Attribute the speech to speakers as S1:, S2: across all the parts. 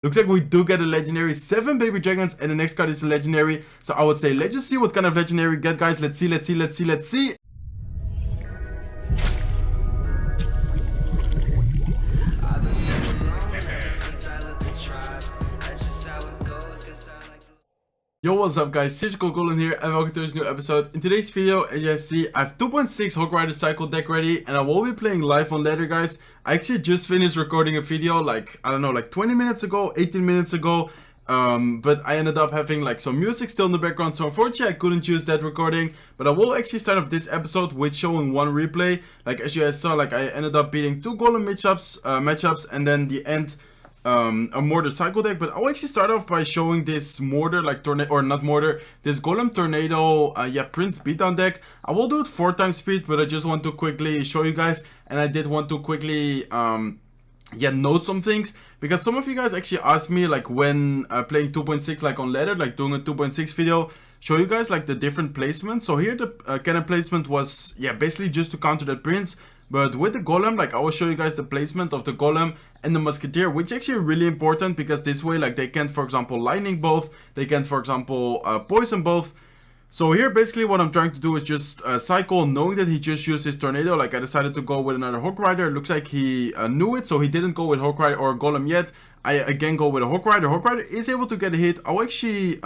S1: Looks like we do get a legendary, 7 baby dragons, and the next card is a legendary. So I would say let's just see what kind of legendary we get, guys. Let's see. Yo, what's up guys, Surgical Goblin here and welcome to this new episode. In today's video, as you guys see, I have 2.6 Hog Rider cycle deck ready and I will be playing live on ladder, guys. I actually just finished recording a video like, I don't know, like 20 minutes ago, 18 minutes ago. But I ended up having like some music still in the background, so unfortunately I couldn't use that recording. But I will actually start off this episode with showing one replay. Like as you guys saw, like I ended up beating 2 golem matchups and then the end a mortar cycle deck. But I'll actually start off by showing this mortar, like tornado, or not mortar, this golem tornado prince beatdown deck. I will do it 4 times speed, but I just want to quickly show you guys, and I did want to quickly note some things, because some of you guys actually asked me like when playing 2.6 like on ladder, like doing a 2.6 video, show you guys like the different placements. So here the cannon placement was basically just to counter that prince. But with the golem, like I will show you guys the placement of the golem and the musketeer, which is actually really important, because this way like they can, for example, lightning both, they can, for example, poison both. So here basically what I'm trying to do is just cycle, knowing that he just used his tornado. Like I decided to go with another Hog Rider. It looks like he knew it, so he didn't go with Hog Rider or Golem yet. I again go with a Hog Rider. Hog Rider is able to get a hit. I'll actually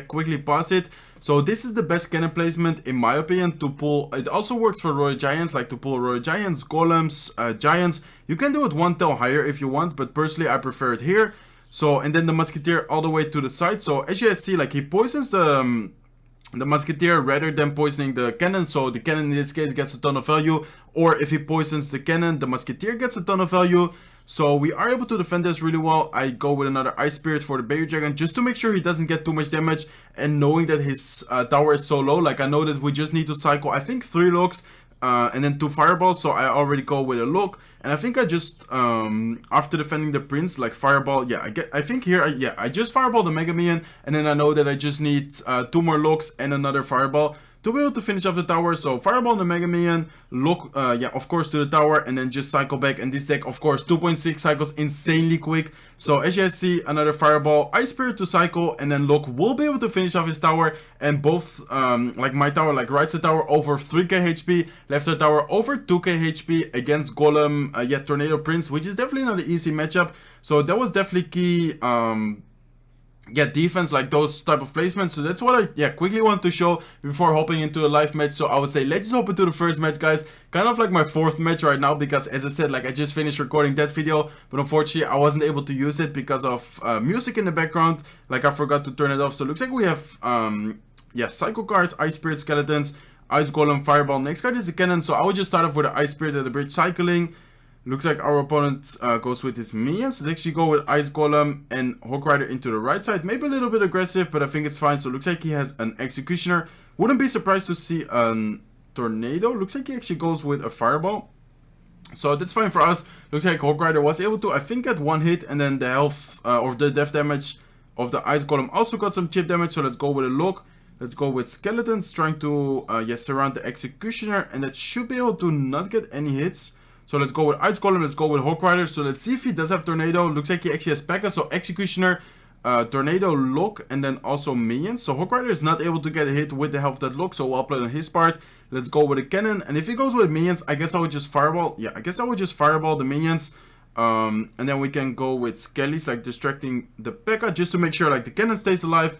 S1: quickly pass it. So this is the best cannon placement in my opinion to pull. It also works for Royal Giants, like to pull Royal Giants, Golems, Giants. You can do it one tail higher if you want, but personally I prefer it here. So, and then the musketeer all the way to the side. So as you guys see, like he poisons the musketeer rather than poisoning the cannon, so the cannon in this case gets a ton of value, or if he poisons the cannon, the musketeer gets a ton of value. So we are able to defend this really well. I go with another Ice Spirit for the baby dragon just to make sure he doesn't get too much damage, and knowing that his tower is so low, like I know that we just need to cycle I think 3 looks and then 2 fireballs, so I already go with a look. And I think I just after defending the prince, like fireball, I think here I just fireball the mega minion, and then I know that I just need 2 more looks and another fireball to be able to finish off the tower. So fireball the mega minion, look of course to the tower, and then just cycle back. And this deck, of course, 2.6 cycles insanely quick. So as you guys see, another fireball, Ice Spirit to cycle, and then look will be able to finish off his tower. And both like my tower, like right side tower over 3k HP, left side tower over 2k HP against golem tornado prince, which is definitely not an easy matchup. So that was definitely key defense, like those type of placements. So that's what I quickly want to show before hopping into a live match. So I would say let's just hop into the first match, guys. Kind of like my 4th match right now, because as I said, like I just finished recording that video, but unfortunately I wasn't able to use it because of music in the background. Like I forgot to turn it off. So it looks like we have cycle cards, Ice Spirit, skeletons, Ice Golem, fireball. Next card is the cannon, so I would just start off with the Ice Spirit at the bridge cycling. Looks like our opponent goes with his minions. Let's actually go with Ice Golem and Hog Rider into the right side. Maybe a little bit aggressive, but I think it's fine. So it looks like he has an Executioner. Wouldn't be surprised to see a Tornado. Looks like he actually goes with a Fireball. So that's fine for us. Looks like Hog Rider was able to, I think, get 1 hit. And then the health or the death damage of the Ice Golem also got some chip damage. So let's go with a look. Let's go with Skeletons, trying to surround the Executioner. And that should be able to not get any hits. So let's go with Ice Golem, let's go with Hog Rider. So let's see if he does have Tornado. Looks like he actually has P.E.K.K.A. So Executioner, Tornado, Lock, and then also Minions. So Hog Rider is not able to get a hit with the help of that Lock, so we'll play on his part. Let's go with a Cannon. And if he goes with Minions, I guess I would just Fireball. Yeah, I guess I would just Fireball the Minions. And then we can go with Skellies, like distracting the P.E.K.K.A. just to make sure like the Cannon stays alive.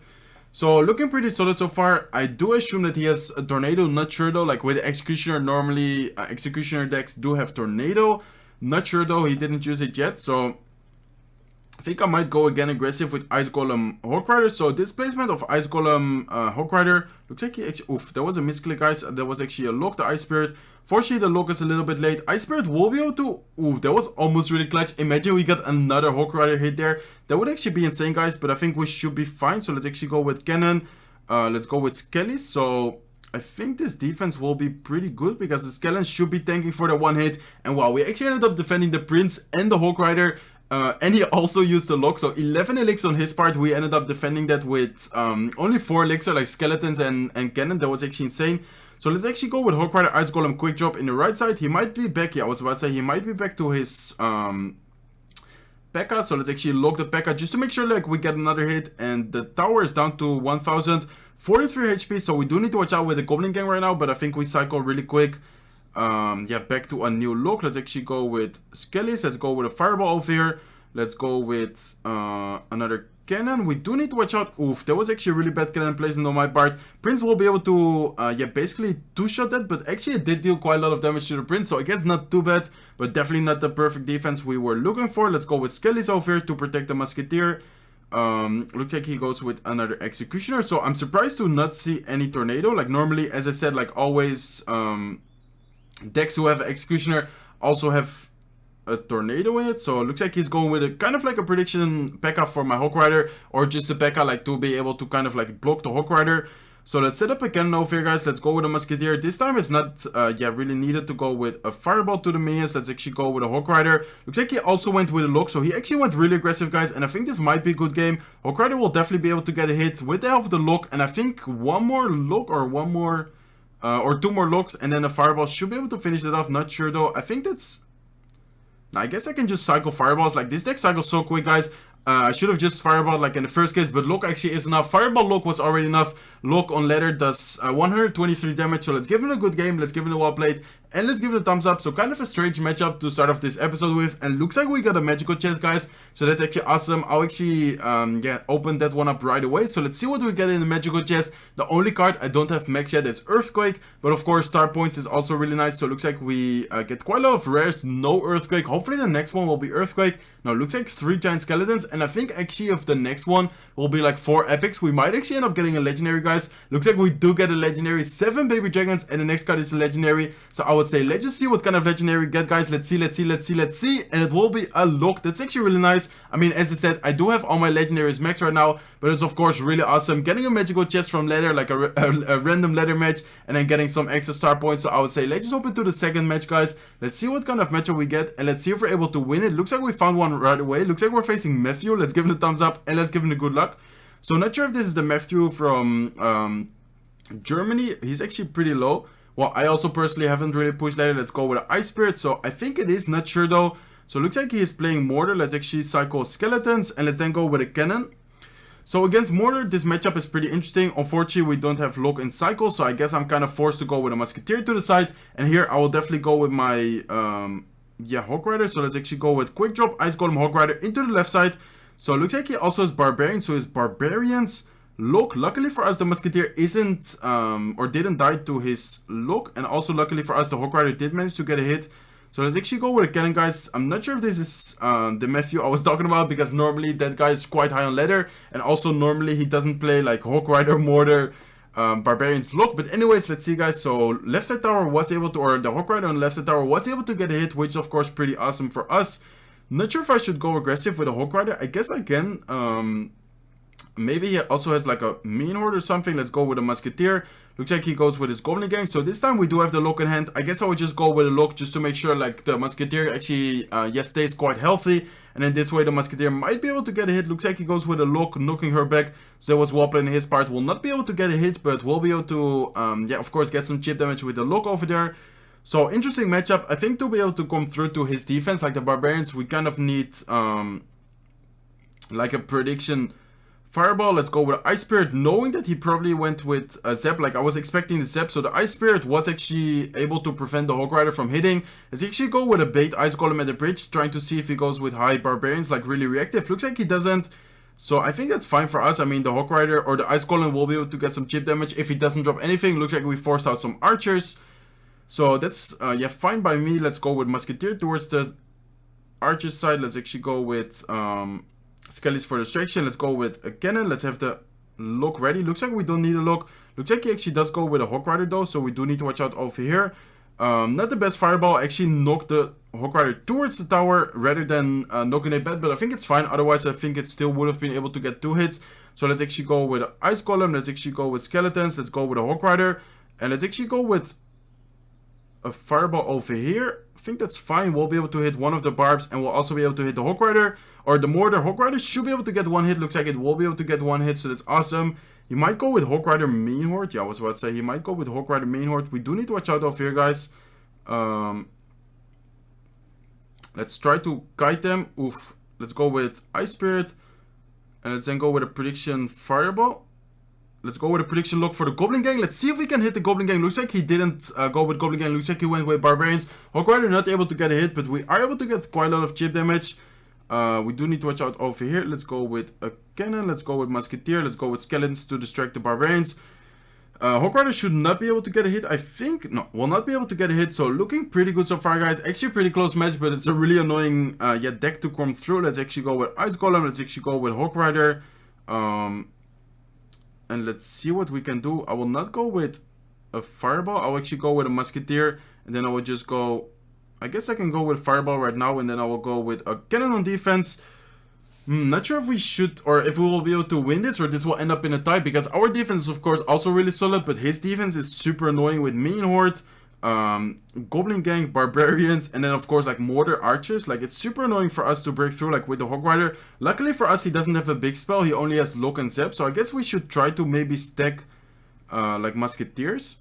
S1: So looking pretty solid so far. I do assume that he has a Tornado. Not sure though, like with the Executioner, normally Executioner decks do have Tornado. Not sure though, he didn't use it yet. So I think I might go again aggressive with Ice Golem Hog Rider. So this placement of Ice Golem Hog Rider, looks like he actually, oof, that was a misclick, guys. There was actually a lock, the Ice Spirit. Fortunately, the lock is a little bit late. Ice Spirit will be able to, ooh, that was almost really clutch. Imagine we got another Hog Rider hit there. That would actually be insane, guys, but I think we should be fine. So let's actually go with Cannon. Let's go with Skellies. So I think this defense will be pretty good, because the Skeletons should be tanking for the 1 hit. And wow, we actually ended up defending the Prince and the Hog Rider. And he also used the lock, so 11 elixir on his part. We ended up defending that with only 4 elixir, like Skeletons and Cannon. That was actually insane. So let's actually go with Hog Rider, Ice Golem, Quick Drop in the right side. He might be back, I was about to say, he might be back to his P.E.K.K.A. So let's actually lock the P.E.K.K.A. just to make sure like we get another hit. And the tower is down to 1043 HP. So we do need to watch out with the Goblin Gang right now. But I think we cycle really quick. Yeah, back to a new look. Let's actually go with Skellies. Let's go with a Fireball over here. Let's go with another cannon. We do need to watch out. Oof, that was actually a really bad cannon placement on my part. Prince will be able to, yeah, basically two-shot that. But actually it did deal quite a lot of damage to the Prince. So I guess not too bad. But definitely not the perfect defense we were looking for. Let's go with Skellies over here to protect the Musketeer. Looks like he goes with another Executioner. So I'm surprised to not see any Tornado. Like normally, as I said, like always, decks who have Executioner also have a Tornado in it. So it looks like he's going with a kind of like a prediction P.E.K.K.A. for my Hog Rider, or just the P.E.K.K.A. like to be able to kind of like block the Hog Rider. So let's set up a cannon over here, guys. Let's go with a Musketeer. This time it's not yeah, really needed to go with a Fireball to the minions. Let's actually go with a Hog Rider. Looks like he also went with a lock, so he actually went really aggressive, guys, and I think this might be a good game. Hog Rider will definitely be able to get a hit with the help of the lock, and I think one more lock or one more or two more locks, and then a Fireball should be able to finish it off. Not sure though. I think that's... Now, I guess I can just cycle Fireballs. Like, this deck cycles so quick, guys. I should have just Fireball like in the first case, but Lock actually is enough. Fireball Lock was already enough. Lock on Leather does 123 damage, so let's give him a good game. Let's give him a well played, and let's give it a thumbs up. So kind of a strange matchup to start off this episode with, and looks like we got a magical chest, guys. So that's actually awesome. I'll actually yeah, open that one up right away. So let's see what we get in the magical chest. The only card I don't have max yet is Earthquake, but of course Star Points is also really nice. So it looks like we get quite a lot of rares. No Earthquake. Hopefully the next one will be Earthquake. No, it looks like 3 giant skeletons, and I think actually if the next one will be like 4 epics, we might actually end up getting a legendary, guys. Looks like we do get a legendary, 7 baby dragons, and the next card is a legendary. So I would say let's just see what kind of legendary we get, guys. Let's see, and it will be a lock. That's actually really nice. I mean, as I said, I do have all my legendaries max right now, but it's of course really awesome getting a magical chest from Leather, like a random Leather match, and then getting some extra star points. So I would say let's just open to the second match, guys. Let's see what kind of matchup we get, and let's see if we're able to win it. Looks like we found one right away. Looks like we're facing Matthew. Let's give it a thumbs up, and let's give him a good luck. So not sure if this is the Matthew from Germany. He's actually pretty low. Well, I also personally haven't really pushed Leather. Let's go with an Ice Spirit. So I think it is, not sure though. So it looks like he is playing Mortar. Let's actually cycle Skeletons, and let's then go with a Cannon. So against Mortar, this matchup is pretty interesting. Unfortunately, we don't have Lock and Cycle, so I guess I'm kind of forced to go with a Musketeer to the side. And here, I will definitely go with my, yeah, Hog Rider. So let's actually go with Quick Drop, Ice Golem, Hog Rider into the left side. So it looks like he also has Barbarians, so his Barbarians Lock. Luckily for us, the Musketeer isn't, or didn't die to his Lock. And also luckily for us, the Hog Rider did manage to get a hit. So let's actually go with a Cannon, guys. I'm not sure if this is the Matthew I was talking about, because normally that guy is quite high on Leather, and also normally he doesn't play like Hog Rider, Mortar, Barbarians, Lock. But anyways, let's see, guys. So left side tower was able to, or the Hog Rider on the left side tower was able to get a hit, which is of course pretty awesome for us. Not sure if I should go aggressive with a Hog Rider. I guess I can. Maybe he also has like a Mean Horde or something. Let's go with a Musketeer. Looks like he goes with his Goblin Gang. So this time we do have the Lock in hand. I guess I would just go with a Lock just to make sure like the Musketeer actually yes, stays quite healthy. And then this way the Musketeer might be able to get a hit. Looks like he goes with a Lock, knocking her back. So that was well played on his part. Will not be able to get a hit, but will be able to yeah, of course, get some chip damage with the Lock over there. So interesting matchup. I think to be able to come through to his defense, like the Barbarians, we kind of need like a prediction Fireball. Let's go with Ice Spirit, knowing that he probably went with a Zap. Like I was expecting the Zap, so the Ice Spirit was actually able to prevent the Hog Rider from hitting. Let's actually go with a bait Ice Golem at the bridge, trying to see if he goes with high Barbarians, like really reactive. Looks like he doesn't. So I think that's fine for us. I mean, the Hog Rider or the Ice Golem will be able to get some chip damage if he doesn't drop anything. Looks like we forced out some archers. So that's yeah, fine by me. Let's go with Musketeer towards the archer side. Let's actually go with Skellies for distraction. Let's go with a Cannon. Let's have the Lock ready. Looks like we don't need a Lock. Looks like he actually does go with a Hog Rider though, so we do need to watch out over here. Not the best Fireball. Actually knocked the Hog Rider towards the tower rather than knocking it back, but I think it's fine. Otherwise I think it still would have been able to get 2 hits. So let's actually go with Ice Golem. Let's actually go with Skeletons. Let's go with a Hog Rider. And let's actually go with a Fireball over here. I think that's fine. We'll be able to hit one of the barbs, and we'll also be able to hit the Hog Rider or the Mortar. Hog Rider should be able to get 1 hit. Looks like it will be able to get 1 hit, so that's awesome. He might go with Hog Rider Mean Horde. Yeah, I was about to say he might go with Hog Rider Mean Horde. We do need to watch out over here, guys. Let's try to kite them. Oof. Let's go with Ice Spirit. And let's then go with a prediction Fireball. Let's go with a prediction look for the Goblin Gang. Let's see if we can hit the Goblin Gang. Looks like he didn't go with Goblin Gang. Looks like he went with Barbarians. Hog Rider not able to get a hit, but we are able to get quite a lot of chip damage. We do need to watch out over here. Let's go with a Cannon. Let's go with Musketeer. Let's go with Skeletons to distract the Barbarians. Hog Rider should not be able to get a hit, I think. No, will not be able to get a hit. So looking pretty good so far, guys. Actually pretty close match, but it's a really annoying deck to come through. Let's actually go with Ice Golem. Let's actually go with Hog Rider. And let's see what we can do. I will not go with a Fireball. I'll actually go with a Musketeer. And then I will just go... I guess I can go with Fireball right now. And then I will go with a Cannon on defense. Not sure if we should... Or if we will be able to win this. Or this will end up in a tie. Because our defense is of course also really solid. But his defense is super annoying with Mean Horde. Goblin Gang, Barbarians, and then of course like Mortar Archers. Like it's super annoying for us to break through like with the Hog Rider. Luckily for us he doesn't have a big spell, he only has Lock and Zap, so I guess we should try to maybe stack like Musketeers.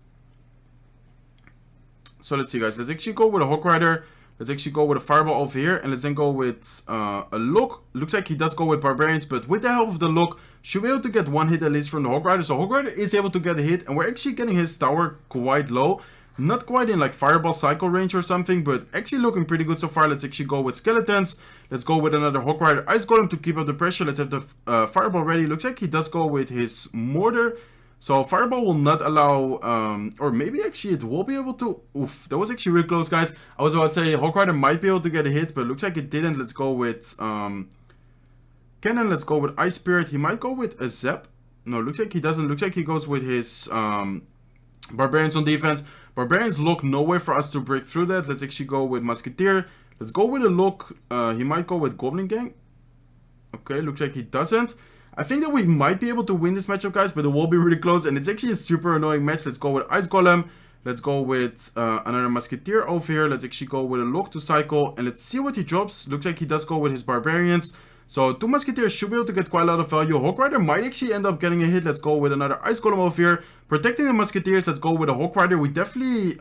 S1: So let's see guys, let's actually go with a Hog Rider. Let's actually go with a Fireball over here, and let's then go with a Lock. Looks like he does go with Barbarians, but with the help of the Lock, should be able to get one hit at least from the Hog Rider. So Hog Rider is able to get a hit, and we're actually getting his tower quite low. Not quite in like Fireball cycle range or something, but actually looking pretty good so far. Let's actually go with Skeletons. Let's go with another Hog Rider Ice Golem to keep up the pressure. Let's have the Fireball ready. Looks like he does go with his Mortar. So Fireball will not allow, or maybe actually it will be able to. Oof, that was actually really close, guys. I was about to say Hog Rider might be able to get a hit, but looks like it didn't. Let's go with Cannon. Let's go with Ice Spirit. He might go with a Zap. No, looks like he doesn't. Looks like he goes with his Barbarians on defense. Barbarians look nowhere for us to break through that. Let's actually go with Musketeer. Let's go with a look. He might go with Goblin Gang. Okay, looks like he doesn't. I think that we might be able to win this matchup, guys, but it will be really close. And it's actually a super annoying match. Let's go with Ice Golem. Let's go with another Musketeer over here. Let's actually go with a look to cycle. And let's see what he drops. Looks like he does go with his Barbarians. So 2 Musketeers should be able to get quite a lot of value. Hog Rider might actually end up getting a hit. Let's go with another Ice Golem over here. Protecting the Musketeers. Let's go with a Hog Rider. We definitely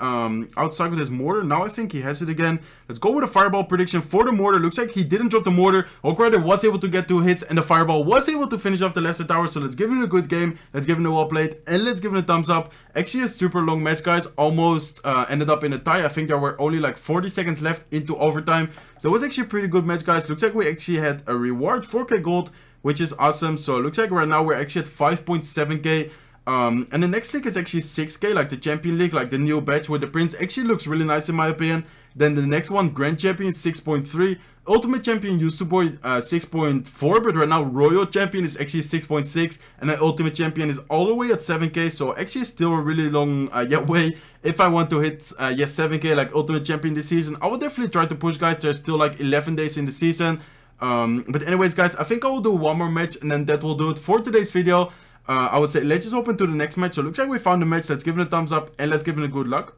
S1: outcycled his Mortar. Now I think he has it again. Let's go with a Fireball prediction for the Mortar. Looks like he didn't drop the Mortar. Hog Rider was able to get 2 hits and the Fireball was able to finish off the left side tower. So let's give him a good game. Let's give him a well played and let's give him a thumbs up. Actually a super long match, guys. Almost ended up in a tie. I think there were only like 40 seconds left into overtime. So it was actually a pretty good match, guys. Looks like we actually had a reward, 4k gold, which is awesome. So it looks like right now we're actually at 5.7k. And the next league is actually 6k, like the Champion League, like the new badge with the Prince. Actually looks really nice in my opinion. Then the next one, Grand Champion, 6.3. Ultimate Champion used to be 6.4, but right now Royal Champion is actually 6.6. And then Ultimate Champion is all the way at 7k. So actually still a really long way. If I want to hit 7k like Ultimate Champion this season, I will definitely try to push, guys. There's still like 11 days in the season. But anyways, guys, I think I will do one more match and then that will do it for today's video. I would say let's just open to the next match. So it looks like we found the match. Let's give it a thumbs up and let's give it a good luck.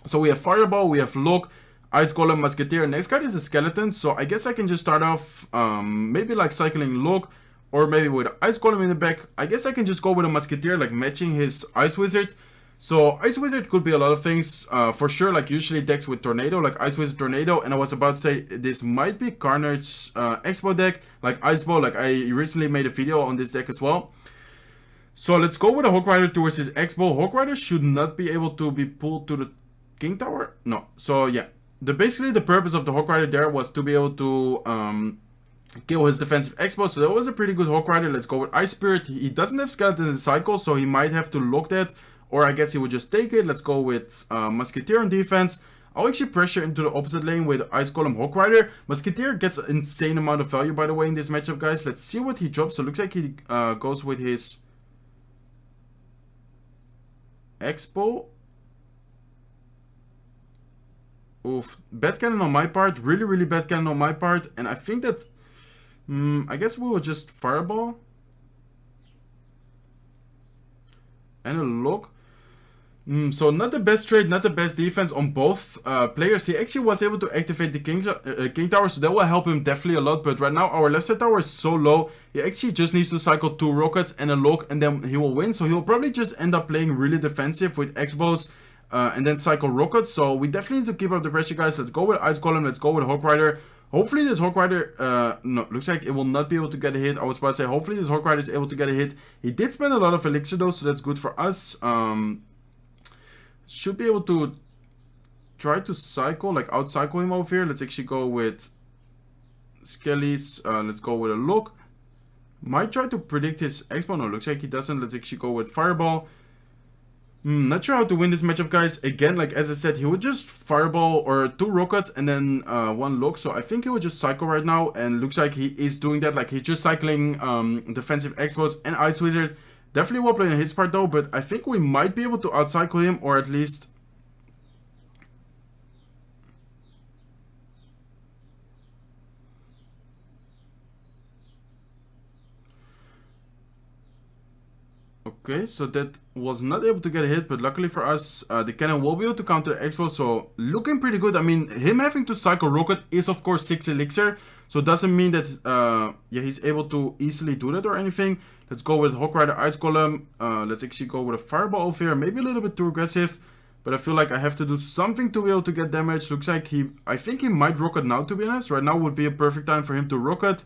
S1: So we have Fireball, we have Lock, Ice Golem, Musketeer. Next card is a Skeleton. So I guess I can just start off maybe like cycling Lock or maybe with Ice Golem in the back. I guess I can just go with a Musketeer, like matching his Ice Wizard. So Ice Wizard could be a lot of things for sure, like usually decks with Tornado, like Ice Wizard Tornado. And I was about to say this might be Carnage Expo deck, like Ice Ball. Like I recently made a video on this deck as well. So let's go with a Hog Rider towards his X-Bow. Hog Rider should not be able to be pulled to the King Tower. No. So yeah, basically the purpose of the Hog Rider there was to be able to kill his defensive X-Bow. So that was a pretty good Hog Rider. Let's go with Ice Spirit. He doesn't have Skeletons in cycle, so he might have to lock that. Or I guess he would just take it. Let's go with Musketeer on defense. I'll actually pressure into the opposite lane with Ice Golem Hog Rider. Musketeer gets an insane amount of value, by the way, in this matchup, guys. Let's see what he drops. So it looks like he goes with his Expo. Oof, bad cannon on my part. Really bad cannon on my part. And I think that I guess we will just Fireball and a Lock. So not the best trade, not the best defense on both players. He actually was able to activate the King Tower, so that will help him definitely a lot. But right now our left side tower is so low. He actually just needs to cycle 2 rockets and a Lock, and then he will win. So he'll probably just end up playing really defensive with X-Bows and then cycle rockets. So we definitely need to keep up the pressure, guys. Let's go with Ice Golem. Let's go with Hog Rider. Hopefully this Hog Rider, no, looks like it will not be able to get a hit. I was about to say, hopefully this Hog Rider is able to get a hit. He did spend a lot of elixir though, so that's good for us. Should be able to try to cycle, like out-cycle him over here. Let's actually go with Skellies. Let's go with a look. Might try to predict his expo. No, looks like he doesn't. Let's actually go with Fireball. Not sure how to win this matchup, guys. Again, like as I said, he would just Fireball or 2 Rockets and then 1 look. So I think he would just cycle right now. And looks like he is doing that. Like he's just cycling defensive expos and Ice Wizard. Definitely well played on his part though. But I think we might be able to out-cycle him, or at least... Okay, so that was not able to get a hit, but luckily for us, the cannon will be able to counter Expo, so looking pretty good. I mean, him having to cycle Rocket is of course 6 elixir, so it doesn't mean that yeah, he's able to easily do that or anything. Let's go with Hog Rider Ice Golem. Let's actually go with a Fireball over here, maybe a little bit too aggressive, but I feel like I have to do something to be able to get damage. Looks like I think he might Rocket now, to be honest. Right now would be a perfect time for him to Rocket.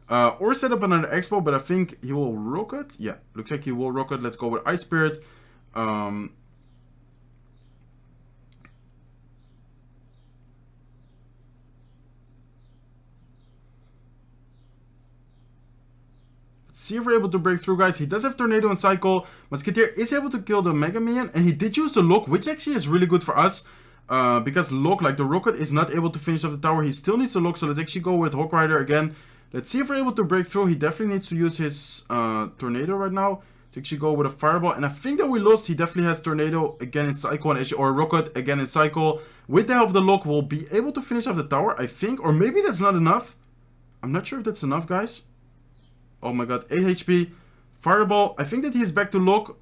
S1: Or set up another expo, but I think he will Rocket. Yeah, looks like he will Rocket. Let's go with Ice Spirit. Let's see if we're able to break through, guys. He does have Tornado and Cycle. Musketeer is able to kill the Mega Minion, and he did use the Lock, which actually is really good for us. Because Lock, like the Rocket, is not able to finish off the tower. He still needs the Lock, so let's actually go with Hog Rider again. Let's see if we're able to break through. He definitely needs to use his Tornado right now. To actually go with a Fireball. And I think that we lost. He definitely has Tornado again in Cycle, or Rocket again in Cycle. With the help of the Lock, we'll be able to finish off the tower, I think. Or maybe that's not enough. I'm not sure if that's enough, guys. Oh my god, 8 HP. Fireball. I think that he's back to Lock.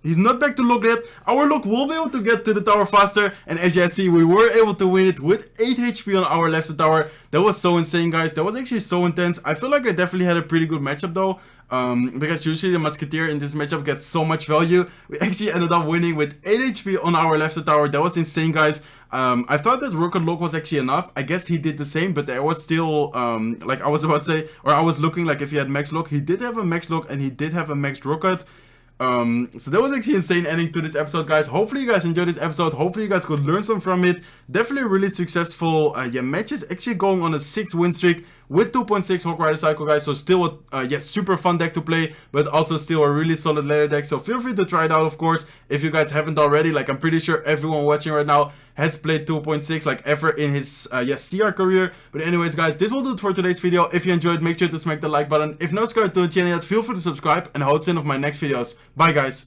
S1: He's not back to Lock yet. Our Lock will be able to get to the tower faster. And as you can see, we were able to win it with 8 HP on our left tower. That was so insane, guys. That was actually so intense. I feel like I definitely had a pretty good matchup though. Because usually the Musketeer in this matchup gets so much value. We actually ended up winning with 8 HP on our left tower. That was insane, guys. I thought that Rocket Lock was actually enough. I guess he did the same, but there was still, like I was about to say, or I was looking like if he had max Lock. He did have a max Lock and he did have a max Rocket. So that was actually insane ending to this episode, guys. Hopefully you guys enjoyed this episode. Hopefully you guys could learn some from it. Definitely a really successful yeah, matches, actually going on a 6 win streak with 2.6 Hog Rider Cycle, guys. So still a yeah, super fun deck to play, but also still a really solid ladder deck. So feel free to try it out, of course, if you guys haven't already. Like I'm pretty sure everyone watching right now has played 2.6 like ever in his yeah, CR career. But anyways, guys, this will do it for today's video. If you enjoyed, make sure to smack the like button. If not subscribed to the channel yet, feel free to subscribe, and I hope to see you in my next videos. Bye, guys.